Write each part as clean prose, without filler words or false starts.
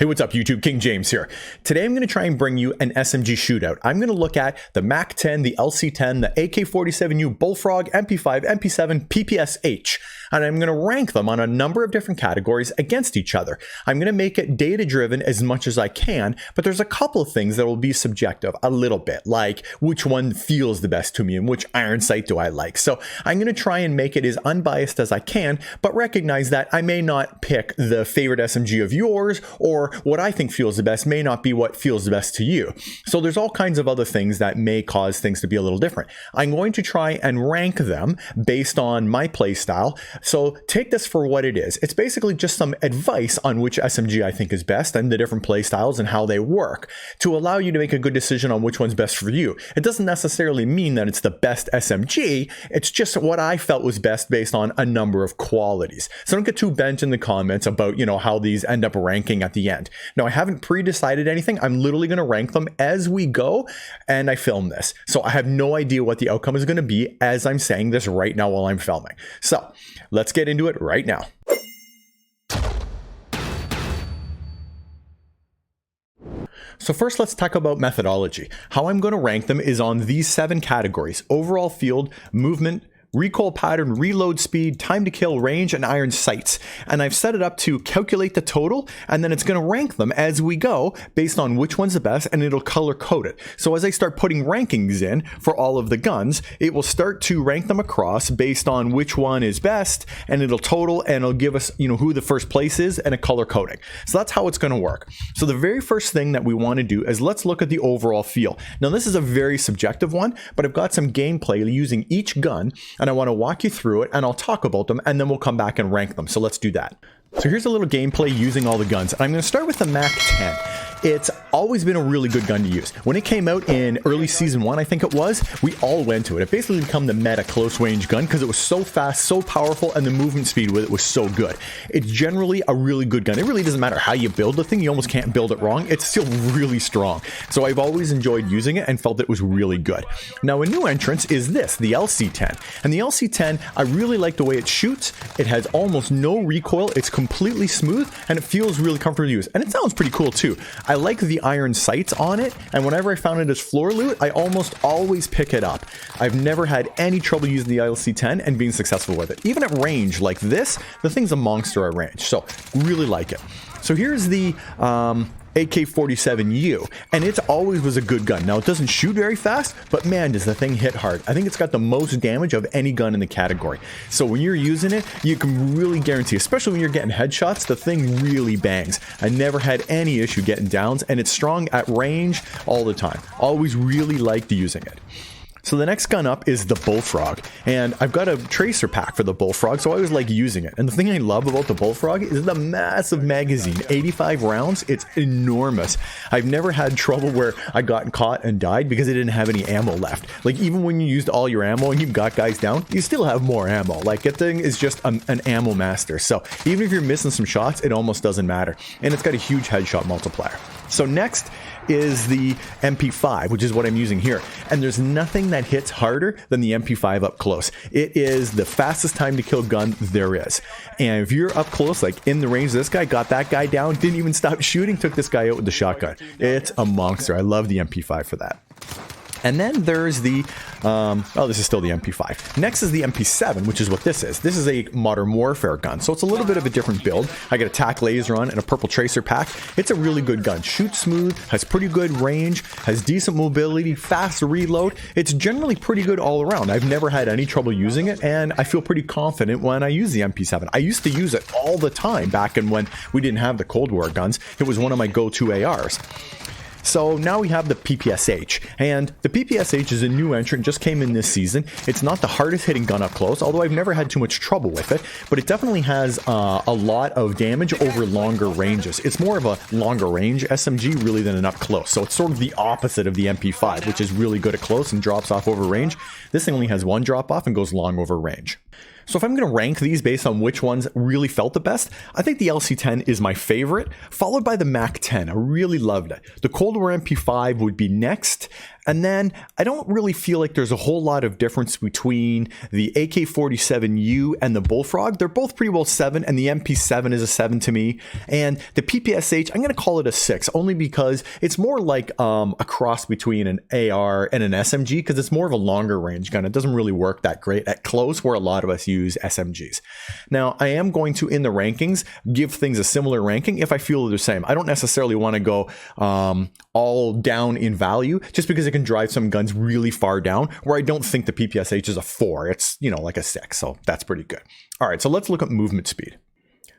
Hey, what's up YouTube? King James here. Today I'm going to try and bring you an SMG shootout. I'm going to look at the MAC-10, the LC10, the AK47u Bullfrog, MP5, MP7, PPSh, and I'm going to rank them on a number of different categories against each other. I'm going to make it data-driven as much as I can, but there's a couple of things that will be subjective a little bit, like which one feels the best to me and which iron sight do I like. So I'm going to try and make it as unbiased as I can, but recognize that I may not pick the favorite SMG of yours, or what I think feels the best may not be what feels the best to you. So there's all kinds of other things that may cause things to be a little different. I'm going to try and rank them based on my playstyle. So take this for what it is. It's basically just some advice on which SMG I think is best and the different playstyles and how they work to allow you to make a good decision on which one's best for you. It doesn't necessarily mean that it's the best SMG. It's just what I felt was best based on a number of qualities. So don't get too bent in the comments about, how these end up ranking at the end. Now, I haven't pre-decided anything. I'm literally going to rank them as we go, and I film this. So I have no idea what the outcome is going to be as I'm saying this right now while I'm filming. So let's get into it right now. So first, let's talk about methodology. How I'm going to rank them is on these 7 categories: overall field, movement, recoil pattern, reload speed, time to kill, range, and iron sights. And I've set it up to calculate the total, and then it's going to rank them as we go based on which one's the best, and it'll color code it. So as I start putting rankings in for all of the guns, it will start to rank them across based on which one is best, and it'll total, and it'll give us, who the first place is and a color coding. So that's how it's going to work. So the very first thing that we want to do is let's look at the overall feel. Now this is a very subjective one, but I've got some gameplay using each gun, and I want to walk you through it, and I'll talk about them, and then we'll come back and rank them. So let's do that. So here's a little gameplay using all the guns. I'm going to start with the MAC-10. It's always been a really good gun to use. When it came out in early season 1, I think it was, we all went to it. It basically became the meta close range gun because it was so fast, so powerful, and the movement speed with it was so good. It's generally a really good gun. It really doesn't matter how you build the thing. You almost can't build it wrong. It's still really strong. So I've always enjoyed using it and felt it was really good. Now a new entrance is this, the LC10. And the LC10, I really like the way it shoots. It has almost no recoil. It's completely smooth, and it feels really comfortable to use. And it sounds pretty cool too. I like the iron sights on it, and whenever I found it as floor loot, I almost always pick it up. I've never had any trouble using the LC10 and being successful with it. Even at range like this, the thing's a monster at range, so really like it. So here's the AK47u, and it always was a good gun. Now it doesn't shoot very fast, but man, does the thing hit hard. I think it's got the most damage of any gun in the category. So when you're using it, you can really guarantee, especially when you're getting headshots, the thing really bangs. I never had any issue getting downs, and it's strong at range all the time. Always really liked using it. So the next gun up is the Bullfrog, and I've got a tracer pack for the Bullfrog, so I always like using it. And the thing I love about the Bullfrog is the massive magazine, 85 rounds. It's enormous. I've never had trouble where I got caught and died because I didn't have any ammo left. Like even when you used all your ammo and you've got guys down, you still have more ammo. Like that thing is just an ammo master. So even if you're missing some shots, it almost doesn't matter. And it's got a huge headshot multiplier. So next is the MP5, which is what I'm using here. And there's nothing that hits harder than the MP5 up close. It is the fastest time to kill gun there is. And if you're up close, like in the range, this guy got that guy down, didn't even stop shooting, took this guy out with the shotgun. It's a monster. I love the MP5 for that. And then there's the, this is still the MP5. Next is the MP7, which is what this is. This is a modern warfare gun, so it's a little bit of a different build. I got a tac laser on and a purple tracer pack. It's a really good gun. Shoots smooth, has pretty good range, has decent mobility, fast reload. It's generally pretty good all around. I've never had any trouble using it, and I feel pretty confident when I use the MP7. I used to use it all the time back in when we didn't have the Cold War guns. It was one of my go-to ARs. So now we have the PPSh, and the PPSh is a new entrant, just came in this season. It's not the hardest hitting gun up close, although I've never had too much trouble with it, but it definitely has a lot of damage over longer ranges. It's more of a longer range SMG really than an up close, so it's sort of the opposite of the MP5, which is really good at close and drops off over range. This thing only has one drop off and goes long over range. So if I'm going to rank these based on which ones really felt the best, I think the LC10 is my favorite, followed by the MAC-10. I really loved it. The Cold War MP5 would be next. And then I don't really feel like there's a whole lot of difference between the AK47u and the Bullfrog. They're both pretty well 7, and the MP7 is a 7 to me. And the PPSh, I'm going to call it a 6, only because it's more like a cross between an AR and an SMG, because it's more of a longer range gun. It doesn't really work that great at close, where a lot of us use SMGs. Now, I am going to, in the rankings, give things a similar ranking if I feel they're the same. I don't necessarily want to go all down in value, just because it can drive some guns really far down, where I don't think the PPSh is a 4. It's, you know, like a 6, so that's pretty good. All right, so let's look at movement speed.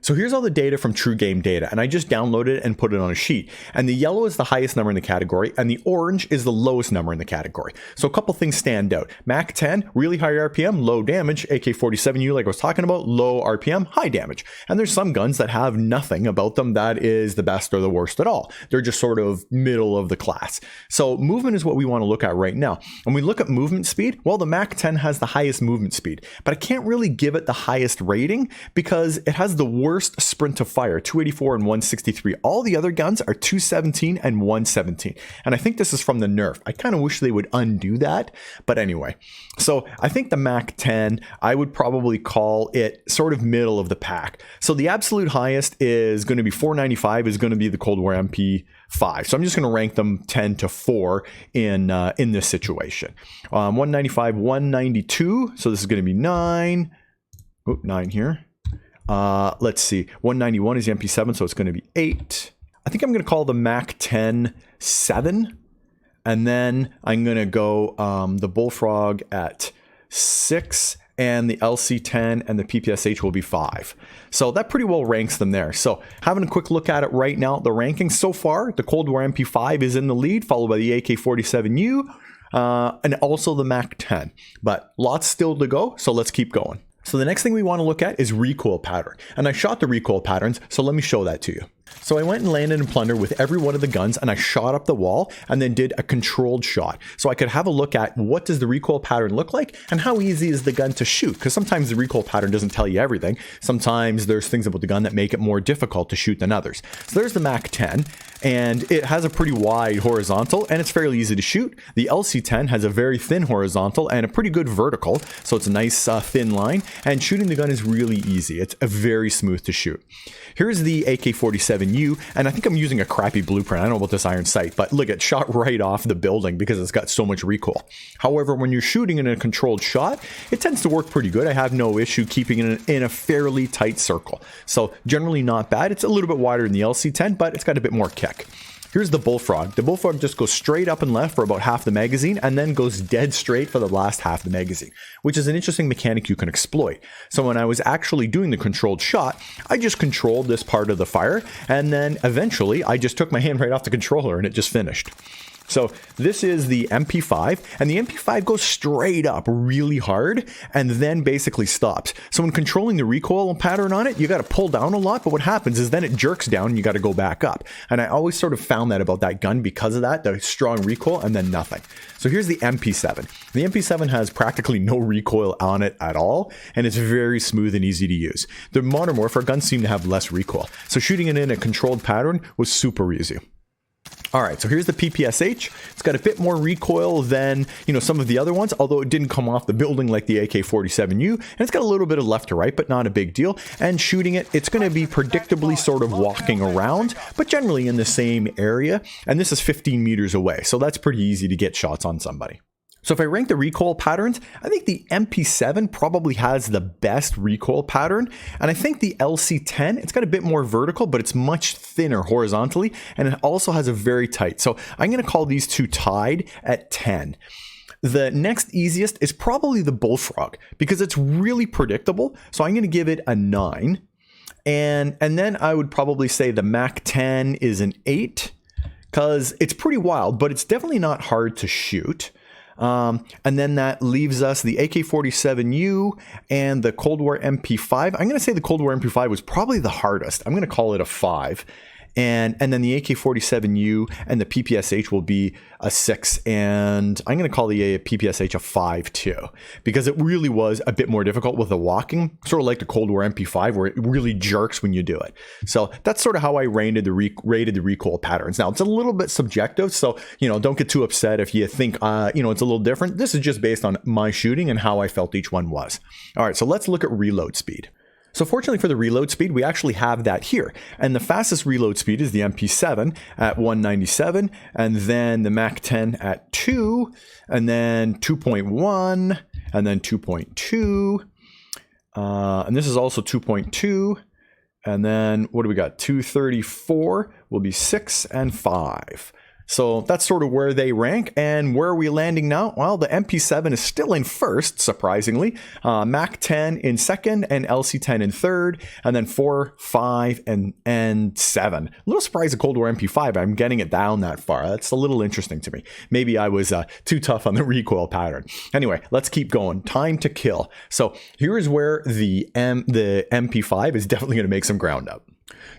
So here's all the data from True Game Data, and I just downloaded it and put it on a sheet. And the yellow is the highest number in the category, and the orange is the lowest number in the category. So a couple things stand out. MAC-10, really high RPM, low damage. AK47u, like I was talking about, low RPM, high damage. And there's some guns that have nothing about them that is the best or the worst at all. They're just sort of middle of the class. So movement is what we want to look at right now. When we look at movement speed, well, the MAC-10 has the highest movement speed, but I can't really give it the highest rating because it has the worst sprint to fire, 284 and 163. All the other guns are 217 and 117. And I think this is from the nerf. I kind of wish they would undo that. But anyway, so I think the MAC-10, I would probably call it sort of middle of the pack. So the absolute highest is going to be 495, is going to be the Cold War MP5. So I'm just going to rank them 10 to 4 in this situation. 195, 192. So this is going to be 9. Oh, 9 here. Let's see, 191 is the MP7, so it's going to be 8. I think I'm going to call the MAC-10 7, and then I'm going to go the Bullfrog at 6, and the LC10 and the PPSh will be 5. So that pretty well ranks them there. So having a quick look at it right now, the rankings so far, the Cold War MP5 is in the lead, followed by the AK47u, and also the MAC-10. But lots still to go, so let's keep going. So the next thing we want to look at is recoil pattern. And I shot the recoil patterns, so let me show that to you. So I went and landed in plunder with every one of the guns, and I shot up the wall and then did a controlled shot. So I could have a look at what does the recoil pattern look like and how easy is the gun to shoot. Because sometimes the recoil pattern doesn't tell you everything. Sometimes there's things about the gun that make it more difficult to shoot than others. So there's the MAC-10, and it has a pretty wide horizontal, and it's fairly easy to shoot. The LC10 has a very thin horizontal and a pretty good vertical, so it's a nice thin line, and shooting the gun is really easy. It's very smooth to shoot. Here's the AK47u, and I think I'm using a crappy blueprint. I don't know about this Iron Sight, but look, it shot right off the building because it's got so much recoil. However, when you're shooting in a controlled shot, it tends to work pretty good. I have no issue keeping it in a fairly tight circle. So generally not bad. It's a little bit wider than the LC10, but it's got a bit more kick. Here's the Bullfrog. The Bullfrog just goes straight up and left for about half the magazine and then goes dead straight for the last half of the magazine, which is an interesting mechanic you can exploit. So when I was actually doing the controlled shot, I just controlled this part of the fire, and then eventually I just took my hand right off the controller and it just finished. So this is the MP5, and the MP5 goes straight up really hard and then basically stops. So when controlling the recoil pattern on it, you got to pull down a lot, but what happens is then it jerks down and you got to go back up. And I always sort of found that about that gun because of that, the strong recoil and then nothing. So here's the MP7. The MP7 has practically no recoil on it at all, and it's very smooth and easy to use. The Modern Warfare guns seem to have less recoil, so shooting it in a controlled pattern was super easy. All right, so here's the PPSh. It's got a bit more recoil than, some of the other ones, although it didn't come off the building like the AK47u, and it's got a little bit of left to right, but not a big deal. And shooting it, it's going to be predictably sort of walking around, but generally in the same area. And this is 15 meters away, so that's pretty easy to get shots on somebody. So if I rank the recoil patterns, I think the MP7 probably has the best recoil pattern. And I think the LC10, it's got a bit more vertical, but it's much thinner horizontally. And it also has a very tight. So I'm going to call these two tied at 10. The next easiest is probably the Bullfrog because it's really predictable. So I'm going to give it a 9. And then I would probably say the MAC-10 is an 8 because it's pretty wild, but it's definitely not hard to shoot. And then that leaves us the AK47u and the Cold War MP5. I'm going to say the Cold War MP5 was probably the hardest. I'm going to call it a 5. and then the AK47u and the PPSh will be a 6, and I'm going to call the PPSh a 5 too, because it really was a bit more difficult with the walking, sort of like the Cold War MP5, where it really jerks when you do it. So that's sort of how I rated the recoil patterns. Now, it's a little bit subjective, so don't get too upset if you think it's a little different. This is just based on my shooting and how I felt each one was. All right, so let's look at reload speed. So fortunately for the reload speed, we actually have that here. And the fastest reload speed is the MP7 at 197, and then the MAC-10 at 2, and then 2.1, and then 2.2, and this is also 2.2, and then what do we got? 234 will be 6 and 5. So that's sort of where they rank. And where are we landing now? Well, the MP7 is still in first, surprisingly. MAC-10 in second, and LC10 in third, and then 4, 5, and 7. A little surprised the Cold War MP5, I'm getting it down that far. That's a little interesting to me. Maybe I was too tough on the recoil pattern. Anyway, let's keep going. Time to kill. So here is where the MP5 is definitely going to make some ground up.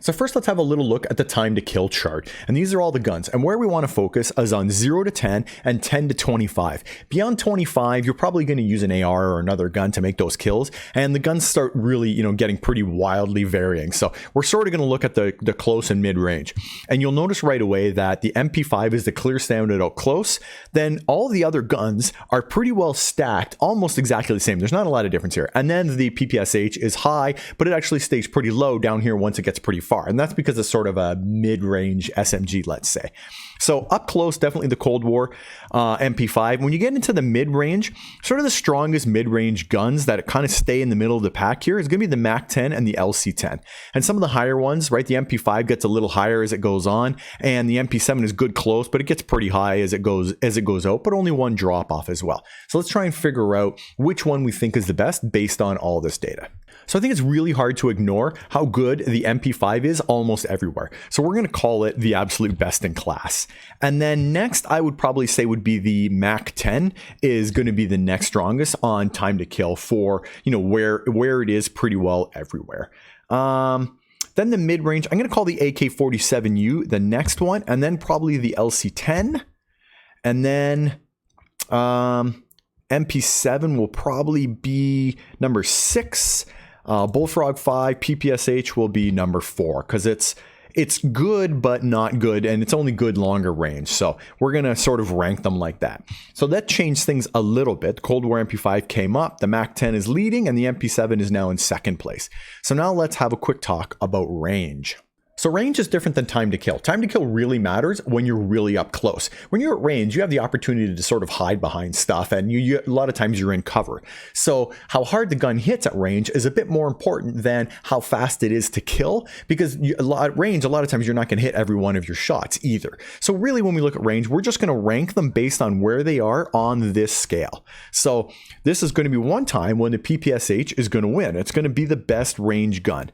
So first, let's have a little look at the time to kill chart. And these are all the guns. And where we want to focus is on 0 to 10 and 10 to 25. Beyond 25, you're probably going to use an AR or another gun to make those kills. And the guns start really, getting pretty wildly varying. So we're sort of going to look at the close and mid range. And you'll notice right away that the MP5 is the clear standout out close. Then all the other guns are pretty well stacked, almost exactly the same. There's not a lot of difference here. And then the PPSh is high, but it actually stays pretty low down here once it gets pretty far. And that's because it's sort of a mid-range SMG, let's say. So up close, definitely the Cold War MP5. When you get into the mid-range, sort of the strongest mid-range guns that kind of stay in the middle of the pack here is going to be the MAC-10 and the LC10. And some of the higher ones, right? The MP5 gets a little higher as it goes on, and the MP7 is good close, but it gets pretty high as it goes out, but only one drop off as well. So let's try and figure out which one we think is the best based on all this data. So I think it's really hard to ignore how good the MP5 is almost everywhere. So we're going to call it the absolute best in class. And then next, I would probably say would be the MAC-10 is going to be the next strongest on time to kill for, where it is pretty well everywhere. Then the mid-range, I'm going to call the AK47u the next one, and then probably the LC10. And then MP7 will probably be number 6. Bullfrog 5, PPSh will be number 4, because it's good but not good, and it's only good longer range. So we're going to sort of rank them like that. So that changed things a little bit. Cold War MP5 came up, the MAC-10 is leading, and the MP7 is now in second place. So now let's have a quick talk about range. So range is different than time to kill. Time to kill really matters when you're really up close. When you're at range, you have the opportunity to sort of hide behind stuff, and a lot of times you're in cover. So how hard the gun hits at range is a bit more important than how fast it is to kill, because at range, a lot of times you're not going to hit every one of your shots either. So really, when we look at range, we're just going to rank them based on where they are on this scale. So this is going to be one time when the PPSh is going to win. It's going to be the best range gun.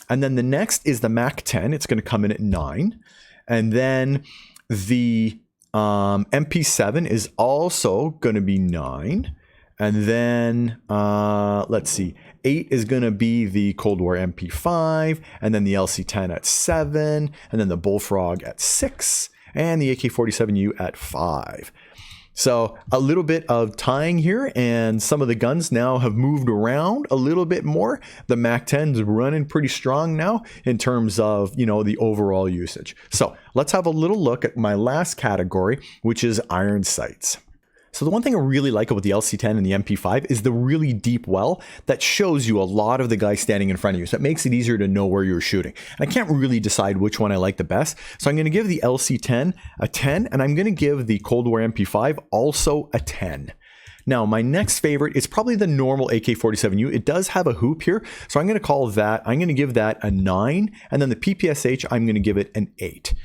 And then the next is the MAC-10. It's going to come in at 9. And then the MP7 is also going to be 9. And then, let's see, 8 is going to be the Cold War MP5. And then the LC10 at 7. And then the Bullfrog at 6. And the AK47u at 5. So a little bit of tying here, and some of the guns now have moved around a little bit more. The MAC-10 is running pretty strong now in terms of, the overall usage. So let's have a little look at my last category, which is Iron Sights. So the one thing I really like about the LC10 and the MP5 is the really deep well that shows you a lot of the guys standing in front of you. So it makes it easier to know where you're shooting. And I can't really decide which one I like the best. So I'm going to give the LC10 a 10, and I'm going to give the Cold War MP5 also a 10. Now, my next favorite is probably the normal AK47u. It does have a hoop here, so I'm going to give that a 9, and then the PPSh, I'm going to give it an 8.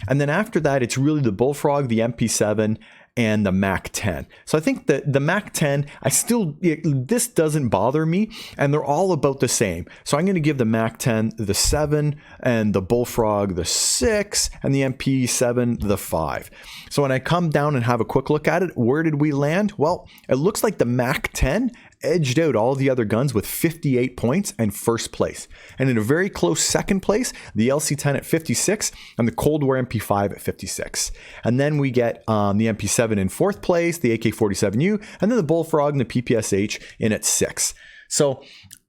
And then after that, it's really the Bullfrog, the MP7, and the MAC-10. So I think that the MAC-10, this doesn't bother me, and they're all about the same. So I'm going to give the MAC-10 the 7, and the Bullfrog the 6, and the MP7 the 5. So when I come down and have a quick look at it, where did we land? Well, it looks like the MAC-10 edged out all the other guns with 58 points and first place. And in a very close second place, the LC10 at 56 and the Cold War MP5 at 56. And then we get the MP7 in fourth place, the AK47u, and then the Bullfrog and the PPSh in at 6. So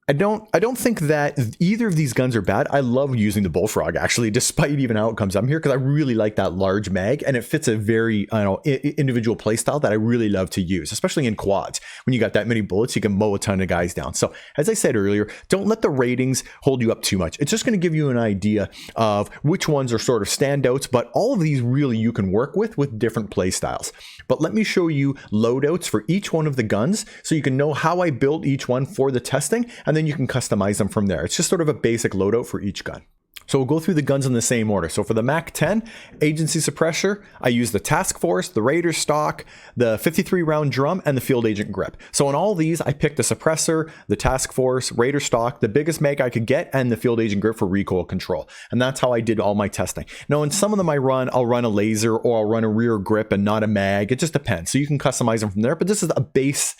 I don't think that either of these guns are bad. I love using the Bullfrog, actually, despite even how it comes up here, because I really like that large mag, and it fits a very individual playstyle that I really love to use, especially in quads. When you got that many bullets, you can mow a ton of guys down. So as I said earlier, don't let the ratings hold you up too much. It's just going to give you an idea of which ones are sort of standouts, but all of these really you can work with different playstyles. But let me show you loadouts for each one of the guns so you can know how I built each one for the testing, and then you can customize them from there. It's just sort of a basic loadout for each gun. So we'll go through the guns in the same order. So for the MAC-10 agency suppressor, I use the Task Force, the Raider stock, the 53 round drum, and the Field Agent grip. So in all these, I picked the suppressor, the Task Force, Raider stock, the biggest mag I could get, and the Field Agent grip for recoil control. And that's how I did all my testing. Now in some of them I'll run a laser, or I'll run a rear grip and not a mag. It just depends. So you can customize them from there, but this is a base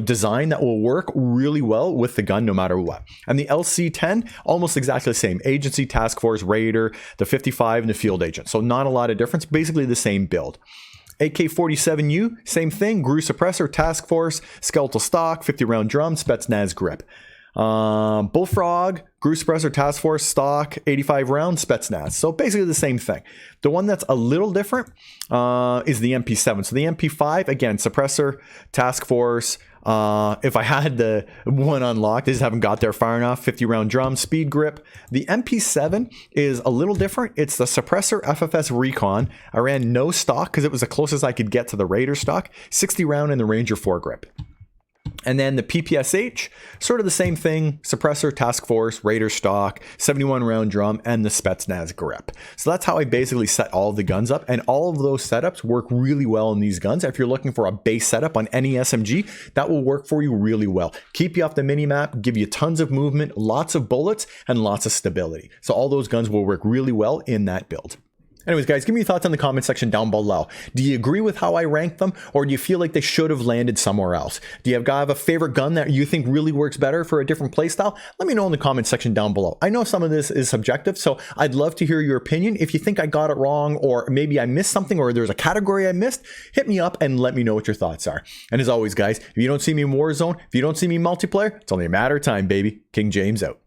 design that will work really well with the gun no matter what. And the LC10, almost exactly the same. Agency, Task Force, Raider, the 55, and the Field Agent. So not a lot of difference, basically the same build. AK47u, same thing. GRU suppressor, Task Force, skeletal stock, 50 round drum, Spetsnaz grip. Bullfrog, GRU suppressor, Task Force, stock, 85 round, Spetsnaz. So basically the same thing. The one that's a little different is the MP7. So the MP5, again, suppressor, Task Force. If I had the one unlocked, I just haven't got there far enough. 50 round drum, speed grip. The MP7 is a little different. It's the suppressor FFS Recon. I ran no stock because it was the closest I could get to the Raider stock. 60 round and the Ranger foregrip. And then the PPSh, sort of the same thing, suppressor, Task Force, Raider stock, 71 round drum, and the Spetsnaz grip. So that's how I basically set all of the guns up, and all of those setups work really well in these guns. If you're looking for a base setup on any SMG, that will work for you really well. Keep you off the minimap, give you tons of movement, lots of bullets, and lots of stability. So all those guns will work really well in that build. Anyways, guys, give me your thoughts in the comment section down below. Do you agree with how I ranked them, or do you feel like they should have landed somewhere else? Do you have a favorite gun that you think really works better for a different playstyle? Let me know in the comment section down below. I know some of this is subjective, so I'd love to hear your opinion. If you think I got it wrong, or maybe I missed something, or there's a category I missed, hit me up and let me know what your thoughts are. And as always, guys, if you don't see me in Warzone, if you don't see me in multiplayer, it's only a matter of time, baby. King James out.